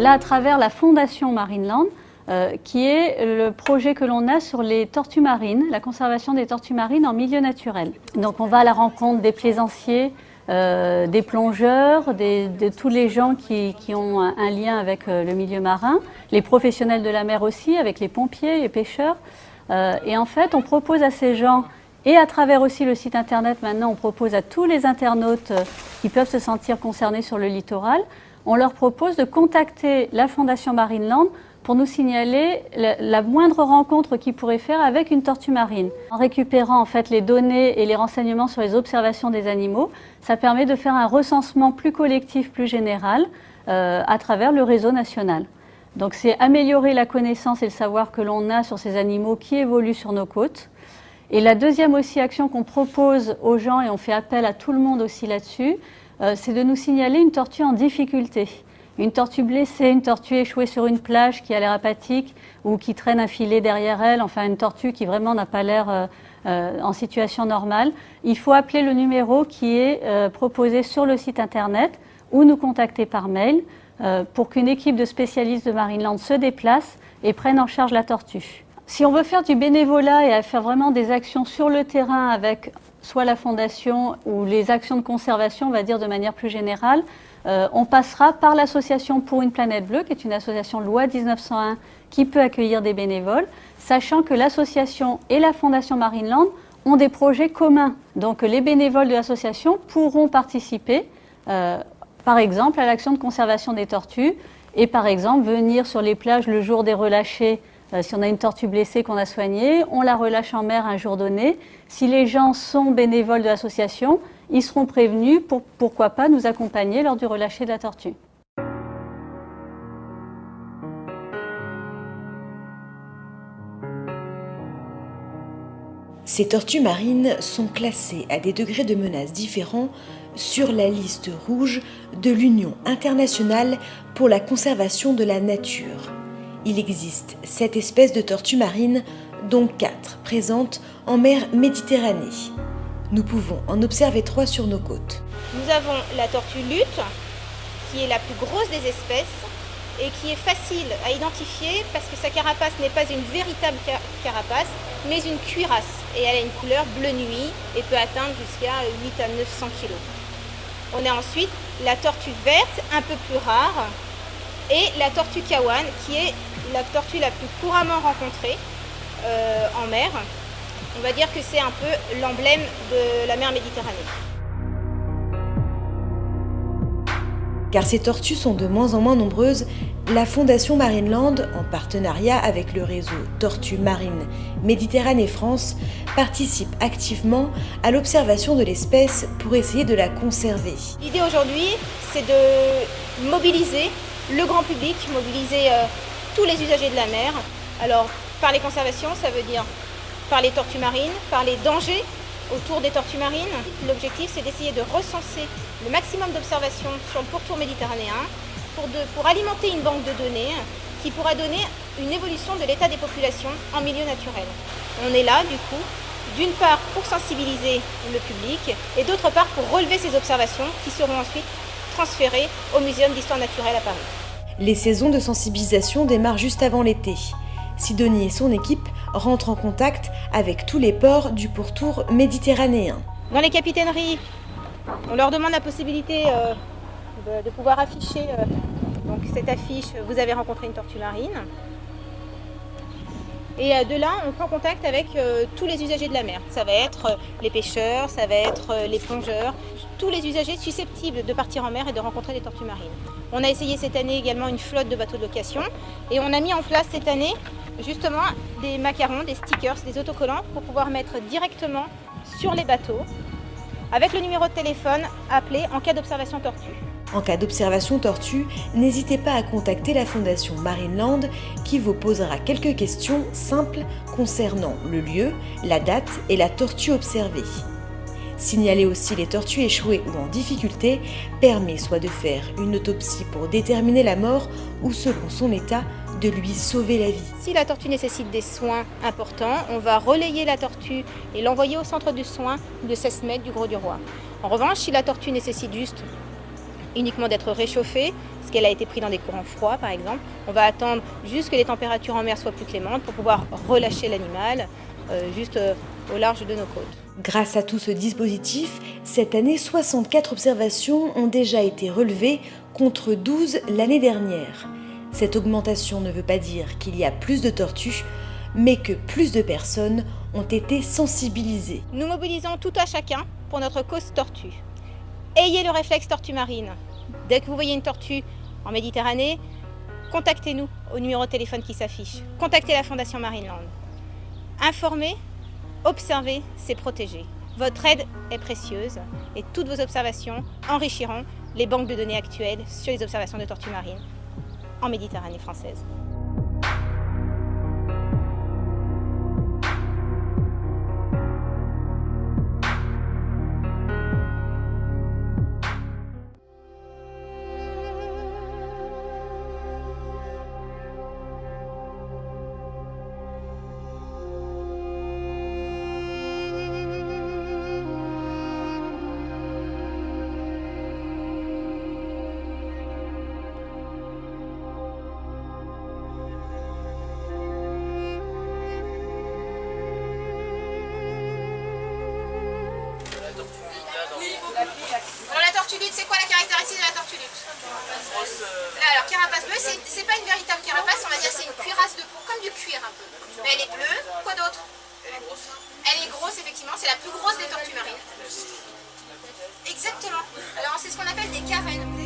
là à travers la Fondation Marineland, qui est le projet que l'on a sur les tortues marines, la conservation des tortues marines en milieu naturel. Donc on va à la rencontre des plaisanciers, des plongeurs, de tous les gens qui ont un lien avec le milieu marin, les professionnels de la mer aussi, avec les pompiers, les pêcheurs. Et en fait, on propose à ces gens, et à travers aussi le site internet maintenant, on propose à tous les internautes qui peuvent se sentir concernés sur le littoral, on leur propose de contacter la Fondation Marineland pour nous signaler la moindre rencontre qu'ils pourraient faire avec une tortue marine. En récupérant en fait les données et les renseignements sur les observations des animaux, ça permet de faire un recensement plus collectif, plus général, à travers le réseau national. Donc c'est améliorer la connaissance et le savoir que l'on a sur ces animaux qui évoluent sur nos côtes. Et la deuxième aussi action qu'on propose aux gens, et on fait appel à tout le monde aussi là-dessus, c'est de nous signaler une tortue en difficulté. Une tortue blessée, une tortue échouée sur une plage qui a l'air apathique ou qui traîne un filet derrière elle, enfin une tortue qui vraiment n'a pas l'air en situation normale. Il faut appeler le numéro qui est proposé sur le site internet ou nous contacter par mail pour qu'une équipe de spécialistes de Marineland se déplace et prenne en charge la tortue. Si on veut faire du bénévolat et faire vraiment des actions sur le terrain avec soit la fondation ou les actions de conservation, on va dire de manière plus générale, on passera par l'association Pour une planète bleue, qui est une association loi 1901 qui peut accueillir des bénévoles, sachant que l'association et la Fondation Marineland ont des projets communs. Donc les bénévoles de l'association pourront participer, par exemple, à l'action de conservation des tortues et par exemple venir sur les plages le jour des relâchés. Si on a une tortue blessée qu'on a soignée, on la relâche en mer un jour donné. Si les gens sont bénévoles de l'association, ils seront prévenus pour, pourquoi pas, nous accompagner lors du relâcher de la tortue. Ces tortues marines sont classées à des degrés de menace différents sur la liste rouge de l'Union internationale pour la conservation de la nature. Il existe 7 espèces de tortues marines, dont 4 présentes en mer Méditerranée. Nous pouvons en observer 3 sur nos côtes. Nous avons la tortue luth, qui est la plus grosse des espèces et qui est facile à identifier parce que sa carapace n'est pas une véritable carapace, mais une cuirasse. Et elle a une couleur bleu nuit et peut atteindre jusqu'à 8 à 900 kg. On a ensuite la tortue verte, un peu plus rare, et la tortue kawan, qui est la tortue la plus couramment rencontrée en mer. On va dire que c'est un peu l'emblème de la mer Méditerranée. Car ces tortues sont de moins en moins nombreuses, la Fondation Marineland, en partenariat avec le réseau Tortues Marines Méditerranée France, participe activement à l'observation de l'espèce pour essayer de la conserver. L'idée aujourd'hui, c'est de mobiliser le grand public, mobiliser tous les usagers de la mer. Alors, par les conservations, ça veut dire par les tortues marines, par les dangers autour des tortues marines. L'objectif, c'est d'essayer de recenser le maximum d'observations sur le pourtour méditerranéen pour alimenter une banque de données qui pourra donner une évolution de l'état des populations en milieu naturel. On est là, du coup, d'une part pour sensibiliser le public et d'autre part pour relever ces observations qui seront ensuite transférées au Muséum d'histoire naturelle à Paris. Les saisons de sensibilisation démarrent juste avant l'été. Sidonie et son équipe rentrent en contact avec tous les ports du pourtour méditerranéen. Dans les capitaineries, on leur demande la possibilité de pouvoir afficher donc cette affiche « Vous avez rencontré une tortue marine ». Et de là, on prend contact avec tous les usagers de la mer. Ça va être les pêcheurs, ça va être les plongeurs, tous les usagers susceptibles de partir en mer et de rencontrer des tortues marines. On a essayé cette année également une flotte de bateaux de location et on a mis en place cette année justement des macarons, des stickers, des autocollants pour pouvoir mettre directement sur les bateaux avec le numéro de téléphone appelé en cas d'observation tortue. En cas d'observation tortue, n'hésitez pas à contacter la Fondation Marineland qui vous posera quelques questions simples concernant le lieu, la date et la tortue observée. Signaler aussi les tortues échouées ou en difficulté permet soit de faire une autopsie pour déterminer la mort ou selon son état, de lui sauver la vie. Si la tortue nécessite des soins importants, on va relayer la tortue et l'envoyer au centre de soins de 16 mètres du Gros du Roi. En revanche, si la tortue nécessite juste uniquement d'être réchauffée, parce qu'elle a été prise dans des courants froids par exemple. On va attendre juste que les températures en mer soient plus clémentes pour pouvoir relâcher l'animal juste au large de nos côtes. Grâce à tout ce dispositif, cette année, 64 observations ont déjà été relevées contre 12 l'année dernière. Cette augmentation ne veut pas dire qu'il y a plus de tortues, mais que plus de personnes ont été sensibilisées. Nous mobilisons tout à chacun pour notre cause tortue. Ayez le réflexe tortue marine. Dès que vous voyez une tortue en Méditerranée, contactez-nous au numéro de téléphone qui s'affiche. Contactez la Fondation Marineland. Informer, observer, c'est protéger. Votre aide est précieuse et toutes vos observations enrichiront les banques de données actuelles sur les observations de tortues marines en Méditerranée française. Alors la tortue lutte, c'est quoi la caractéristique de la tortue lutte? Alors carapace bleue, c'est pas une véritable carapace, on va dire c'est une cuirasse de peau, comme du cuir un peu. Mais elle est bleue, quoi d'autre? Elle est grosse effectivement, c'est la plus grosse des tortues marines. Exactement, alors c'est ce qu'on appelle des carènes.